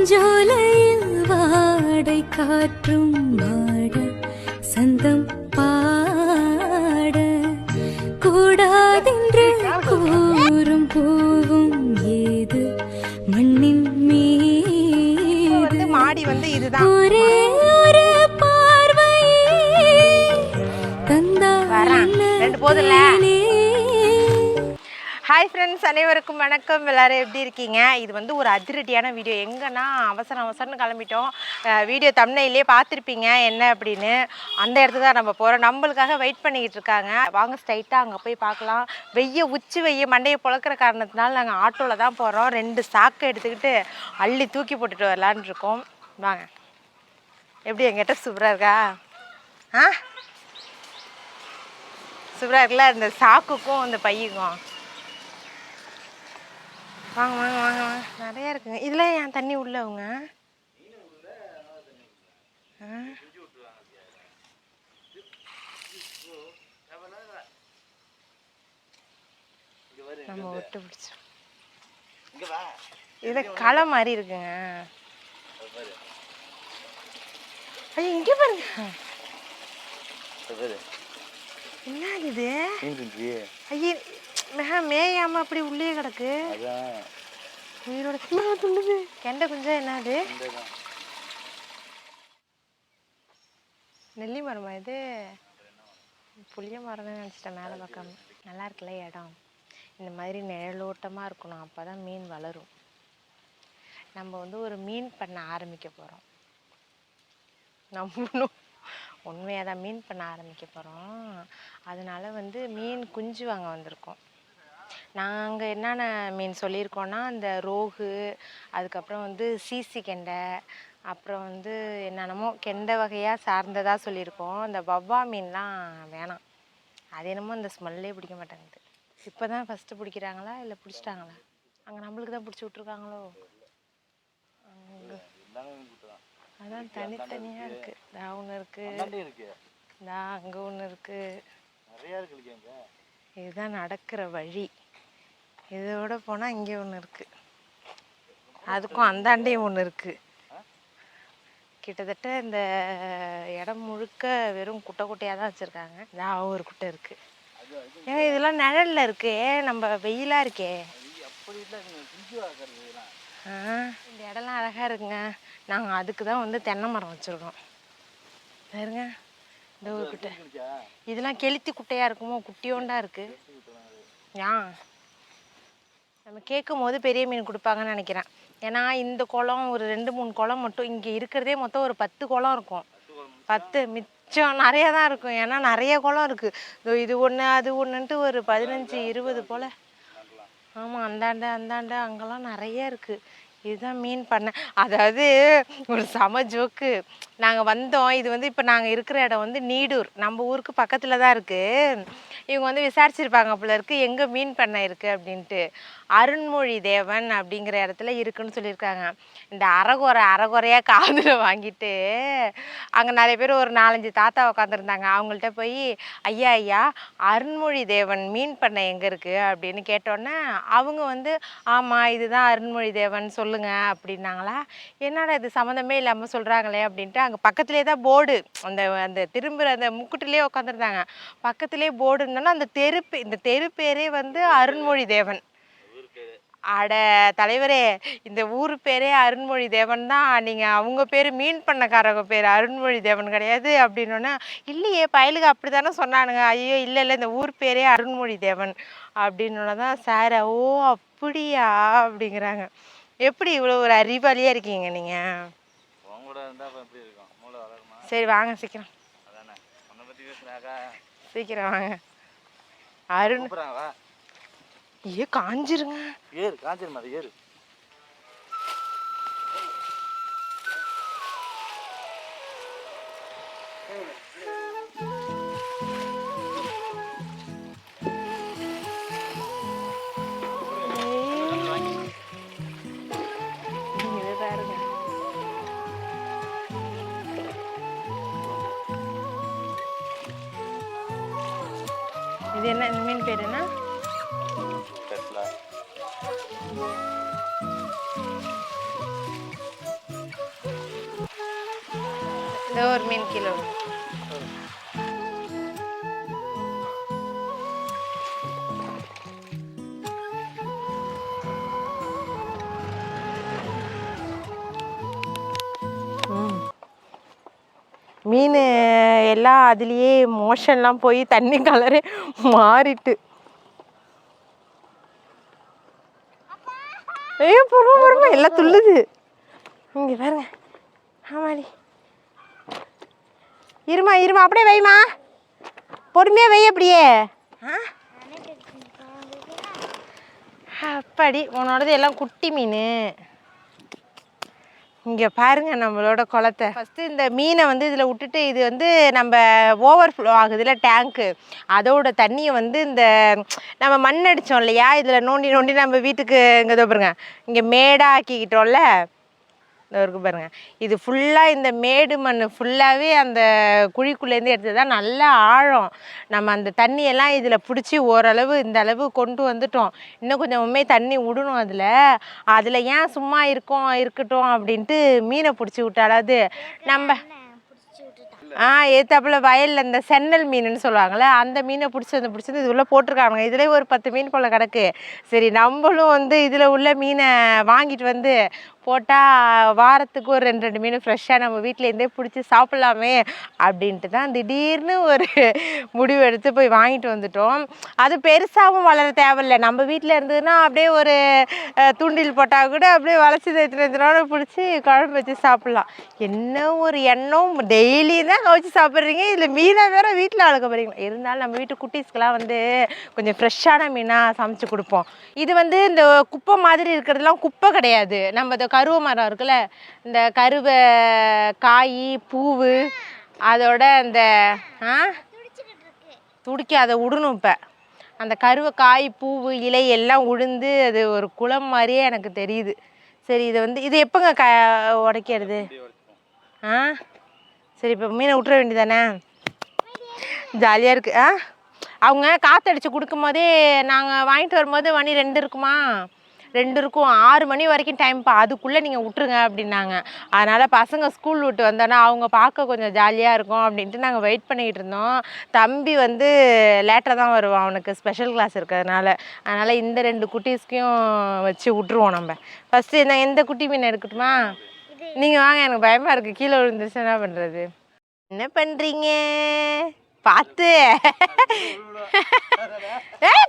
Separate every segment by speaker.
Speaker 1: பூஞ்சோலையில் வாடை காற்றும் மாட சந்தம் பாட கூடாதென்று கூறும் பூவும் ஏது மண்ணின் மீது
Speaker 2: மாடி வந்து இதுதான்
Speaker 1: ஒரே ஒரு பார்வை தந்தால்
Speaker 2: ரெண்டு போதும்ல. ஹாய் ஃப்ரெண்ட்ஸ், அனைவருக்கும் வணக்கம். எல்லோரும் எப்படி இருக்கீங்க? இது வந்து ஒரு அதிரடியான வீடியோ. எங்கன்னா அவசரம்னு கிளம்பிட்டோம். வீடியோ தம்ப்நெயிலே பார்த்துருப்பீங்க என்ன அப்படின்னு. அந்த இடத்துக்கு தான் நம்ம போகிறோம். நம்மளுக்காக வெயிட் பண்ணிக்கிட்டு இருக்காங்க. வாங்க ஸ்ட்ரைட்டாக அங்கே போய் பார்க்கலாம். உச்சி மண்டையை பொழக்கிற காரணத்தினால நாங்கள் ஆட்டோவில் தான் போகிறோம். 2 சாக்கை எடுத்துக்கிட்டு அள்ளி தூக்கி போட்டுட்டு வரலான்னு இருக்கோம். வாங்க. எப்படி எங்கிட்ட சூப்பராக இருக்கா? சூப்பராக இருக்குல்ல இந்த சாக்குக்கும் இந்த பையுக்கும். வாங்க வாங்க வாங்க வாங்க, நிறையா இருக்குங்க. இதில் ஏன் தண்ணி உள்ளவங்க நம்ம விட்டு பிடிச்சோம். இதில் களை மாதிரி இருக்குங்க. ஐயோ இங்கே பாருங்க, என்ன இது? ஐயே மேயாம அப்படி உள்ளே கிடக்கு. உயிரோட துள்ளுது. கெண்டை குஞ்சம் என்னது? நெல்லி மரமா இது? புளிய மரம் தான் நினச்சிட்டேன் மேலே பார்க்காம. நல்லா இருக்குல்ல இடம். இந்த மாதிரி நிழலோட்டமாக இருக்கணும், அப்போ தான் மீன் வளரும். நம்ம வந்து ஒரு மீன் பண்ண ஆரம்பிக்க போகிறோம். நம்மளும் உண்மையாக தான் மீன் பண்ண ஆரம்பிக்க போகிறோம். அதனால வந்து மீன் குஞ்சு வாங்க வந்திருக்கோம். நாங்கள் என்னென்ன மீன் சொல்லியிருக்கோன்னா, இந்த ரோகு, அதுக்கப்புறம் வந்து சீசி கெண்டை, அப்புறம் வந்து என்னென்னமோ கெண்டை வகையாக சார்ந்ததாக சொல்லியிருக்கோம். இந்த வவ்வா மீன்லாம் வேணாம், அது என்னமோ இந்த ஸ்மெல்லே பிடிக்க மாட்டேங்குது. இப்போ தான் ஃபஸ்ட்டு பிடிக்கிறாங்களா இல்லை பிடிச்சிட்டாங்களா? அங்கே நம்மளுக்கு தான் பிடிச்சி விட்ருக்காங்களோ? அதான் தனித்தனியாக இருக்குது. நான் ஒன்று இருக்குது, நான் அங்கே ஒன்று இருக்குது. இதுதான் நடக்கிற வழி. இதோட போனால் இங்கே ஒன்று இருக்குது, அதுக்கும் அந்தாண்டையும் ஒன்று இருக்குது. கிட்டத்தட்ட இந்த இடம் முழுக்க வெறும் குட்டையாக தான் வச்சுருக்காங்க. இதான் ஒரு குட்டை இருக்குது. ஏங்க இதெல்லாம் நிழலில் இருக்கு, நம்ம வெயிலாக இருக்கே. இந்த இடம்லாம் அழகாக இருக்குங்க. நாங்கள் அதுக்கு தான் வந்து தென்னை மரம் வச்சுருக்கோம். பாருங்க இந்த ஒரு குட்டை. இதெல்லாம் கெளுத்தி குட்டையாக இருக்குமோ? குட்டியோண்டா இருக்குது. ஏன் நம்ம கேட்கும் போது பெரிய மீன் கொடுப்பாங்கன்னு நினைக்கிறேன். ஏன்னா இந்த குளம் ஒரு 2-3 குளம் மட்டும் இங்கே இருக்கிறதே மொத்தம் ஒரு 10 குளம் இருக்கும். 10 மிச்சம் நிறையா தான் இருக்கும். ஏன்னா நிறைய குளம் இருக்குது. இது ஒன்று அது ஒன்றுன்ட்டு ஒரு 15-20 போல். ஆமாம், அந்தாண்ட அங்கெல்லாம் நிறைய இருக்குது. இதுதான் மீன் பண்ண. அதாவது ஒரு செம ஜோக்கு. நாங்கள் வந்தோம். இது வந்து இப்போ நாங்கள் இருக்கிற இடம் வந்து நீடூர், நம்ம ஊருக்கு பக்கத்தில் தான் இருக்குது. இவங்க வந்து விசாரிச்சிருப்பாங்க போல இருக்குது எங்கே மீன் பண்ணை இருக்குது அப்படின்ட்டு. அருண்மொழி தேவன் அப்படிங்கிற இடத்துல இருக்குன்னு சொல்லியிருக்காங்க. இந்த அரைகுறையாக காதில் வாங்கிட்டு அங்கே நிறைய பேர் ஒரு 4-5 தாத்தா உட்காந்துருந்தாங்க. அவங்கள்ட்ட போய் ஐயா அருண்மொழி தேவன் மீன் பண்ணை எங்கே இருக்குது அப்படின்னு கேட்டோன்னே அவங்க வந்து ஆமாம் இதுதான் அருண்மொழி தேவன் சொல்லுங்க அப்படின்னாங்களா. என்னடா இது சம்மந்தமே இல்லாமல் சொல்கிறாங்களே அப்படின்ட்டு அங்கே பக்கத்துலேயே தான் போர்டு, அந்த திரும்புகிற அந்த முக்குட்டிலே உட்காந்துருந்தாங்க. பக்கத்துலேயே போர்டு இருந்தோன்னா இந்த தெரு பேரே வந்து அருண்மொழி தேவன். அட தலைவரே, இந்த ஊர் பேரே அருண்மொழி தேவன் தான். நீங்கள் அவங்க பேர் மீன் பண்ணக்காரங்க பேர் அருண்மொழி தேவன் கிடையாது அப்படின்னோன்னா, இல்லையே பயலுக்கு அப்படி தானே சொன்னானுங்க. ஐயோ இல்லை இந்த ஊர் பேரே அருண்மொழி தேவன் அப்படின்னோன்னா தான் சார் ஓ அப்படியா அப்படிங்கிறாங்க. எப்படி இவ்வளோ ஒரு அறிவாளியாக இருக்கீங்க நீங்கள்? சரி வாங்க சீக்கிரம் வாங்க. அருண் காஞ்சிருங்க. காஞ்சிருமா? அது ஏறு. இது என்ன, இந்த மீன் பேர் என்ன? இந்த ஒரு மீன் கிலோ. மீன் எல்லாம் அதுலேயே மோஷன்லாம் போய் தண்ணி கலரே மாறிட்டு. ஐயோ பொறுமை பொறுமை எல்லாம் துள்ளுது. இங்கே பாருங்க. ஆமாடி இருமா இருமா அப்படியே வைமா, பொறுமையாக வை அப்படியே. அப்படி உன்னோடது எல்லாம் குட்டி மீன். இங்கே பாருங்க நம்மளோட குளத்தை. ஃபஸ்ட்டு இந்த மீனை வந்து இதில் விட்டுட்டு இது வந்து நம்ம ஓவர்ஃப்ளோ ஆகுதுல டேங்க்கு, அதோட தண்ணியை வந்து இந்த நம்ம மண் அடித்தோம் இல்லையா, இதில் நோண்டி நோண்டி நம்ம வீட்டுக்கு இங்கே பாருங்க இங்கே மேடாக ஆக்கிக்கிட்டோம்ல, இருக்கு பாருங்க. இது ஃபுல்லாக இந்த மேடு மண் ஃபுல்லாகவே அந்த குழிக்குள்ளேருந்து எடுத்து தான் நல்லா ஆழம். நம்ம அந்த தண்ணியெல்லாம் இதில் பிடிச்சி ஓரளவு இந்த அளவு கொண்டு வந்துட்டோம். இன்னும் கொஞ்சமே தண்ணி விடணும் அதில் ஏன் சும்மா இருக்கட்டும் அப்படின்ட்டு மீனை பிடிச்சி விட்டாலாவது நம்ம ஏத்தாப்புல வயலில் இந்த சென்னல் மீனுன்னு சொல்லுவாங்கள்ல, அந்த மீனை பிடிச்சி இது உள்ளே போட்டிருக்காங்க. இதில் ஒரு 10 மீன் போல் கிடக்கு. சரி நம்மளும் வந்து இதில் உள்ள மீனை வாங்கிட்டு வந்து போட்டால் வாரத்துக்கு ஒரு 2 மீன் ஃப்ரெஷ்ஷாக நம்ம வீட்டிலேருந்தே பிடிச்சி சாப்பிட்லாமே அப்படின்ட்டு தான் திடீர்னு ஒரு முடிவு எடுத்து போய் வாங்கிட்டு வந்துட்டோம். அது பெருசாகவும் வளர தேவையில்லை. நம்ம வீட்டில் இருந்ததுன்னா அப்படியே ஒரு தூண்டில் போட்டால் கூட அப்படியே வளைச்சி தைத்தினோட பிடிச்சி குழம்பு வச்சு சாப்பிட்லாம். என்ன ஒரு எண்ணம், டெய்லி தான் கவிச்சு சாப்பிட்றீங்க, இதில் மீனை வேற வீட்டில் வளர்க்க போகிறீங்களா. இருந்தாலும் நம்ம வீட்டு குட்டீஸ்க்கெலாம் வந்து கொஞ்சம் ஃப்ரெஷ்ஷான மீனாக சமைச்சு கொடுப்போம். இது வந்து இந்த குப்பை மாதிரி இருக்கிறதுலாம் குப்பை கிடையாது. நம்ம இந்த கருவை மரம் இருக்குல்ல, இந்த கருவை காய் பூவு அதோட அந்த துடிக்க அதை விடணும். இப்போ அந்த கருவை காய் பூவு இலை எல்லாம் உழுந்து அது ஒரு குளம் மாதிரியே எனக்கு தெரியுது. சரி இதை வந்து இது எப்போங்க உடைக்கிறது? சரி இப்போ மீனை விட்டுற வேண்டியதானே. ஜாலியாக இருக்குது. அவங்க காற்றடிச்சு கொடுக்கும் போதே நாங்கள் வாங்கிட்டு வரும்போது மணி 2 இருக்குமா, 2 இருக்கும். 6 மணி வரைக்கும் டைம்ப்பா, அதுக்குள்ளே நீங்கள் விட்டுருங்க அப்படின்னாங்க. அதனால் பசங்க ஸ்கூல் விட்டு வந்தோன்னா அவங்க பார்க்க கொஞ்சம் ஜாலியாக இருக்கும் அப்படின்ட்டு நாங்கள் வெயிட் பண்ணிக்கிட்டு இருந்தோம். தம்பி வந்து லேட்டாக தான் வருவான், அவனுக்கு ஸ்பெஷல் கிளாஸ் இருக்கிறதுனால. அதனால் இந்த 2 குட்டீஸ்க்கையும் வச்சு விட்ருவோம். நம்ம ஃபஸ்ட்டு எந்த குட்டி மீன் எடுக்கட்டுமா? நீங்கள் வாங்க, எனக்கு பயமாக இருக்குது, கீழே விழுந்துருச்சு என்ன பண்ணுறது. என்ன பண்ணுறீங்க? பார்த்து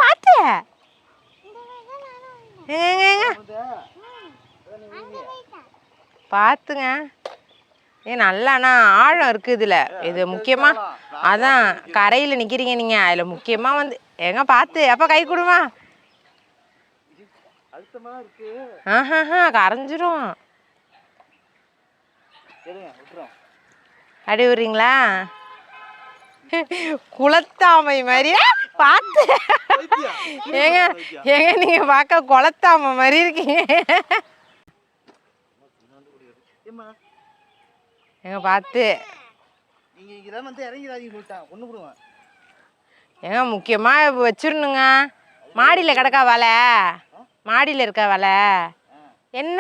Speaker 2: பார்த்து பார்த்துங்க. நல்லாண்ணா ஆழம் இருக்குது இதில். இது முக்கியமாக அதான் கரையில் நிற்கிறீங்க நீங்கள், அதில் முக்கியமாக வந்து பார்த்து அப்போ கை கொடுமா. கரைஞ்சிரும். அடி விடுறீங்களா? குளத்தாமை மாதிரியா? பார்த்து நீங்க பார்க்க குளத்தாமை மாதிரி இருக்கீங்க. பார்த்து முக்கியமா வச்சிடணுங்க. மாடியில் கிடக்கா வலை, மாடியில் இருக்கா வலை. என்ன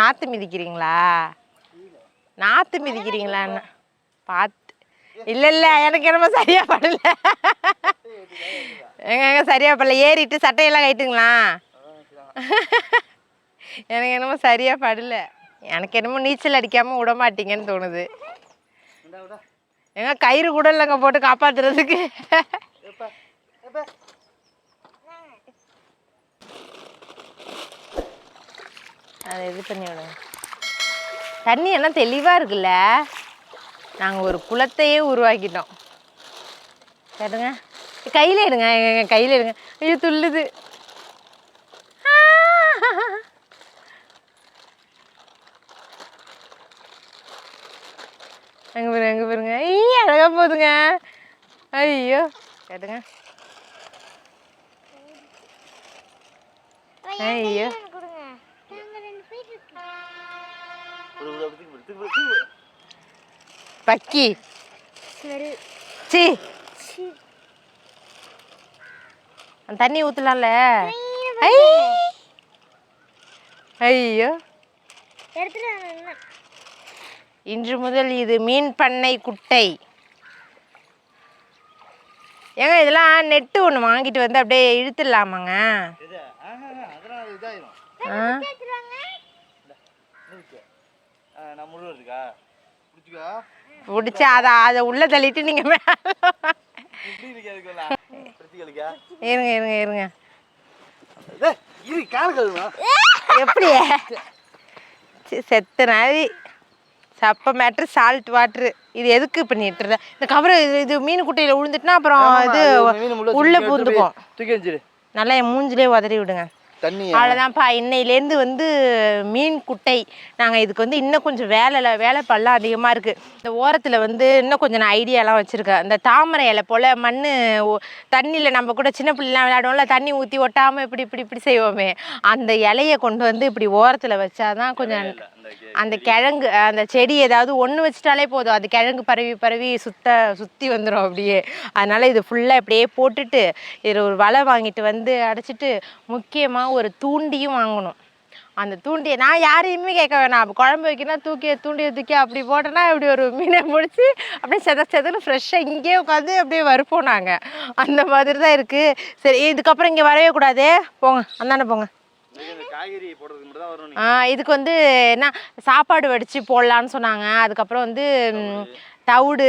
Speaker 2: நாற்று மிதிக்கிறீங்களா? நாற்று மிதிக்கிறீங்களான்னு பார்த்து. இல்லை எனக்கு என்னமோ சரியா படல. சரியா படல. ஏறிட்டு சட்டையெல்லாம் கைட்டுங்களா? எனக்கு என்னமோ சரியா படல. எனக்கு என்னமோ நீச்சல் அடிக்காமல் விட மாட்டீங்கன்னு தோணுது. கயிறு கூட இல்லைங்க போட்டு காப்பாத்துறதுக்கு. அதை இது பண்ணி விடுங்க. தண்ணி எல்லாம் தெளிவாக இருக்குல்ல. நாங்கள் ஒரு குளத்தையே உருவாக்கிட்டோம். கேட்டுங்க, கையில் எடுங்க, கையில் எடுங்க. ஐயோ துள்ளுது. எங்கே பாருங்க. ஐயோ அழகாக போகுதுங்க. ஐயோ கேட்டுங்க. ஐயோ பக்கி சி தண்ணி ஊற்றலாம்ல. ஐயோ இன்று முதல் இது மீன் பண்ணை குட்டை. ஏங்க இதெல்லாம் நெட்டு ஒன்று வாங்கிட்டு வந்து அப்படியே இழுத்துடலாமாங்க? பிடிச்சி அதை உள்ள தள்ளிட்டு நீங்க இருங்க இருங்க இருங்க. எப்படி செத்த நாரி சப்ப மேட்ரு சால்ட் வாட்ரு. இது எதுக்கு பண்ணிட்டு இந்த கவரை இது மீன் குட்டையில விழுந்துட்டுனா அப்புறம் இது உள்ள பூந்துக்கும். நல்லா என் மூஞ்சிலே உதறி விடுங்க. அவ்வளோதான்ப்பா. இன்னையிலேருந்து வந்து மீன் குட்டை. நாங்கள் இதுக்கு வந்து இன்னும் கொஞ்சம் வேலைப்பாடுலாம் அதிகமாக இருக்குது. இந்த ஓரத்தில் வந்து இன்னும் கொஞ்சம் நான் ஐடியாலாம் வச்சுருக்கேன். இந்த தாமரை இலை போல் மண் தண்ணியில் நம்ம கூட சின்ன பிள்ளைலாம் விளையாடுவோம்ல, தண்ணி ஊற்றி ஒட்டாமல் இப்படி செய்வோமே, அந்த இலையை கொண்டு வந்து இப்படி ஓரத்தில் வச்சாதான் கொஞ்சம் அந்த கிழங்கு அந்த செடி ஏதாவது ஒன்று வச்சிட்டாலே போதும், அது கிழங்கு பரவி சுற்றி வந்துடும் அப்படியே. அதனால் இது ஃபுல்லாக இப்படியே போட்டுட்டு இதில் ஒரு வலை வாங்கிட்டு வந்து அடைச்சிட்டு முக்கியமாக ஒரு தூண்டியும் வாங்கணும். அந்த தூண்டியை நான் யாரையுமே கேட்க வேணாம். குழம்பு வைக்கணும் தூண்டியை தூக்கி அப்படி போட்டோன்னா இப்படி ஒரு மீனை முடிச்சு அப்படியே செதன்னு ஃப்ரெஷ்ஷாக இங்கேயே உட்காந்து அப்படியே வறுப்போம் நாங்கள். அந்த மாதிரி தான் இருக்குது. சரி, இதுக்கப்புறம் இங்கே வரவே கூடாது, போங்க அந்தாண்ட போங்க. இதுக்கு வந்து என்ன சாப்பாடு வடித்து போடலான்னு சொன்னாங்க. அதுக்கப்புறம் வந்து தவிடு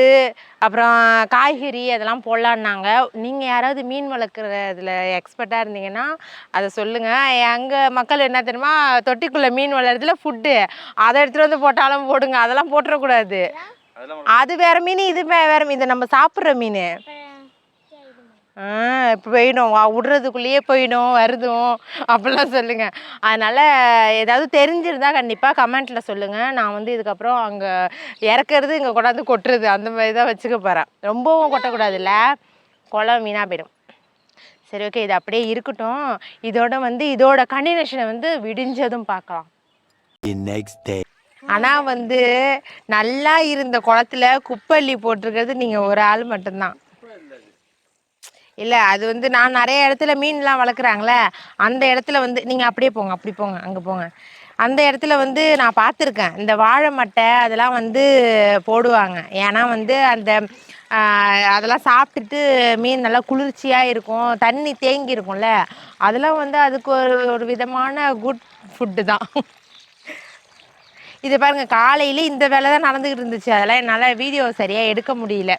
Speaker 2: அப்புறம் காய்கறி அதெல்லாம் போடலான்னாங்க. நீங்கள் யாராவது மீன் வளர்க்குறதுல எக்ஸ்பர்ட்டாக இருந்தீங்கன்னா அதை சொல்லுங்கள். எங்கள் மக்கள் என்ன தெரியுமா, தொட்டிக்குள்ளே மீன் வளர்றதுல ஃபுட்டு அதை எடுத்துகிட்டு வந்து போட்டாலும் போடுங்க, அதெல்லாம் போட்டுறக்கூடாது. அது வேறு மீன், இது வேறு மீன், இதை நம்ம சாப்பிட்ற மீன். இப்போ போயிடும், விடுறதுக்குள்ளேயே போயிடும் வருதும் அப்படிலாம் சொல்லுங்கள். அதனால் ஏதாவது தெரிஞ்சிருந்தால் கண்டிப்பாக கமெண்ட்டில் சொல்லுங்கள். நான் வந்து இதுக்கப்புறம் அங்கே இறக்குறது இங்கே கொண்டாந்து கொட்டுறது அந்த மாதிரி தான் வச்சுக்க போகிறேன். ரொம்பவும் கொட்டக்கூடாதுல்ல, குளம் வீணாக போயிடும். சரி, ஓகே, இது அப்படியே இருக்கட்டும். இதோட கண்டினியூஷனை வந்து விடிஞ்சதும் பார்க்கலாம். ஆனால் வந்து நல்லா இருந்த குளத்துல குப்பள்ளி போட்டிருக்கிறது நீங்கள் ஒரு ஆள் மட்டும்தான். இல்லை, அது வந்து நான் நிறைய இடத்துல மீன்லாம் வளர்க்குறாங்களே, அந்த இடத்துல வந்து நீங்கள் அப்படியே போங்க, அப்படி போங்க, அங்கே போங்க. அந்த இடத்துல வந்து நான் பார்த்துருக்கேன், இந்த வாழை மட்டை அதெல்லாம் வந்து போடுவாங்க. ஏன்னா வந்து அந்த அதெல்லாம் சாப்பிட்டுட்டு மீன் நல்லா குளிர்ச்சியாக இருக்கும், தண்ணி தேங்கி இருக்கும்ல, அதெல்லாம் வந்து அதுக்கு ஒரு விதமான குட் ஃபுட்டு தான். இது பாருங்கள், காலையில் இந்த வேலை தான் நடந்துக்கிட்டு இருந்துச்சு. அதெல்லாம் என்னால் வீடியோ சரியாக எடுக்க முடியல.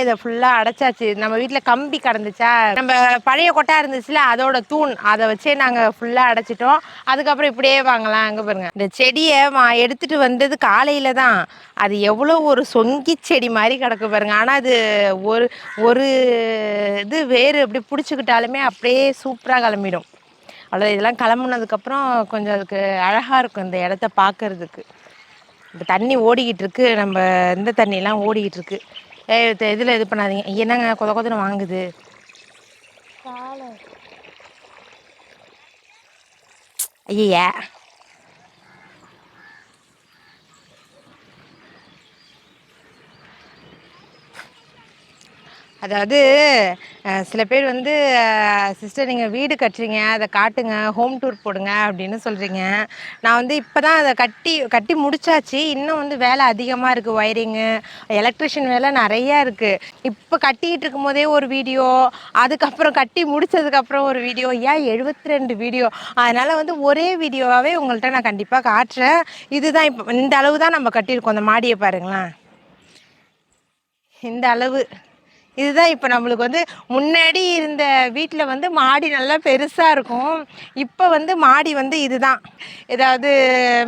Speaker 2: இதை ஃபுல்லாக அடைச்சாச்சு. நம்ம வீட்டில் கம்பி கடந்துச்சா, நம்ம பழைய கொட்டா இருந்துச்சுல, அதோட தூண் அதை வச்சே நாங்கள் ஃபுல்லாக அடைச்சிட்டோம். அதுக்கப்புறம் இப்படியே வாங்கலாம். அங்கே பாருங்கள், இந்த செடியை எடுத்துகிட்டு வந்தது காலையில் தான். அது எவ்வளோ ஒரு சொங்கி செடி மாதிரி கிடக்கு பாருங்க. ஆனால் அது ஒரு இது வேறு அப்படி பிடிச்சிக்கிட்டாலுமே அப்படியே சூப்பராக கிளம்பிடும். அவ்வளோ இதெல்லாம் கிளம்புனதுக்கப்புறம் கொஞ்சம் அதுக்கு அழகாக இருக்கும் இந்த இடத்த பார்க்கறதுக்கு. இப்போ தண்ணி ஓடிக்கிட்டு இருக்கு, நம்ம இந்த தண்ணியெலாம் ஓடிக்கிட்டு இருக்கு. இதில் இது பண்ணாதீங்க. என்னங்க கொதன்னு வாங்குது. ஐயா, அதாவது சில பேர் வந்து சிஸ்டர் நீங்கள் வீடு கட்டுறீங்க, அதை காட்டுங்க, ஹோம் டூர் போடுங்க அப்படின்னு சொல்கிறீங்க. நான் வந்து இப்போ தான் அதை கட்டி முடிச்சாச்சு. இன்னும் வந்து வேலை அதிகமாக இருக்குது, ஒயரிங்கு எலக்ட்ரிஷியன் வேலை நிறையா இருக்குது. இப்போ கட்டிக்கிட்டு இருக்கும் போதே ஒரு வீடியோ, அதுக்கப்புறம் கட்டி முடித்ததுக்கப்புறம் ஒரு வீடியோ, 72 வீடியோ. அதனால் வந்து ஒரே வீடியோவாகவே உங்கள்கிட்ட நான் கண்டிப்பாக காட்டுறேன். இதுதான் இப்போ இந்த அளவு தான் நம்ம கட்டியிருக்கோம். அந்த மாடியை பாருங்களேன், இந்த அளவு. இதுதான் இப்போ நம்மளுக்கு வந்து முன்னாடி இருந்த வீட்டில் வந்து மாடி நல்லா பெருசாக இருக்கும். இப்போ வந்து மாடி வந்து இதுதான். ஏதாவது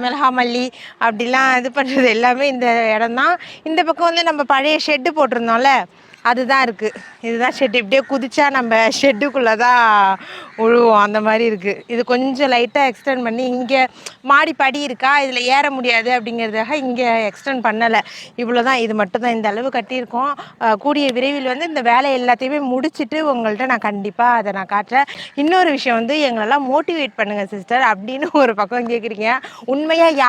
Speaker 2: மிளகா மல்லி அப்படிலாம் இது பண்ணுறது எல்லாமே இந்த இடம்தான். இந்த பக்கம் வந்து நம்ம பழைய ஷெட்டு போட்டிருந்தோம்ல, அதுதான் இருக்குது. இதுதான் ஷெட்டு. இப்படியே குதிச்சா நம்ம ஷெட்டுக்குள்ளே தான் உழுவோம், அந்த மாதிரி இருக்குது. இது கொஞ்சம் லைட்டாக எக்ஸ்டெண்ட் பண்ணி இங்கே மாடி படி இருக்கா, இதில் ஏற முடியாது அப்படிங்கிறதுக்காக இங்கே எக்ஸ்டெண்ட் பண்ணலை. இவ்வளோ தான், இது மட்டும் தான் இந்த அளவு கட்டியிருக்கோம். கூடிய விரைவில் வந்து இந்த வேலை எல்லாத்தையுமே முடிச்சுட்டு உங்கள்கிட்ட நான் கண்டிப்பாக அதை நான் காட்டுறேன். இன்னொரு விஷயம் வந்து, எங்களெல்லாம் மோட்டிவேட் பண்ணுங்கள் சிஸ்டர் அப்படின்னு ஒரு பக்கம் கேட்குறீங்க. உண்மையாக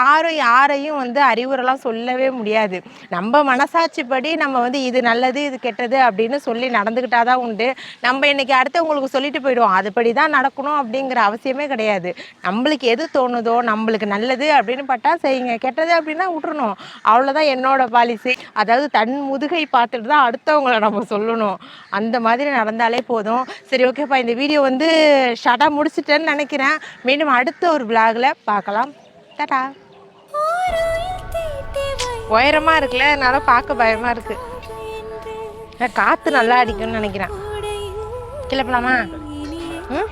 Speaker 2: யாரையும் வந்து அறிவுரைலாம் சொல்லவே முடியாது. நம்ம மனசாட்சிப்படி நம்ம வந்து இது நல்லது இது கெட்டது கெட்டது அப்படின்னு சொல்லி நடந்துக்கிட்டாதான் உண்டு. நம்ம இன்னைக்கு அடுத்தவங்களுக்கு சொல்லிட்டு போயிடுவோம், அதுபடி தான் நடக்கணும் அப்படிங்கிற அவசியமே கிடையாது. நம்மளுக்கு எது தோணுதோ, நம்மளுக்கு நல்லது அப்படின்னு பட்டா செய்யுங்க, கெட்டது அப்படின்னா விட்டுறணும். அவ்வளோதான் என்னோட பாலிசி. அதாவது தன் முதுகை பார்த்துட்டு தான் அடுத்தவங்களை நம்ம சொல்லணும். அந்த மாதிரி நடந்தாலே போதும். சரி, ஓகேப்பா, இந்த வீடியோ வந்து ஷார்ட்டாக முடிச்சிட்டேன்னு நினைக்கிறேன். மீண்டும் அடுத்த ஒரு விளாகில் பார்க்கலாம். டாடா. உயரமாக இருக்குல்ல, அதனால பார்க்க பயமாக இருக்கு. காற்று நல்லா அடிக்கும்னு நினைக்கிறேன். கிளப்பலாமா? ம்.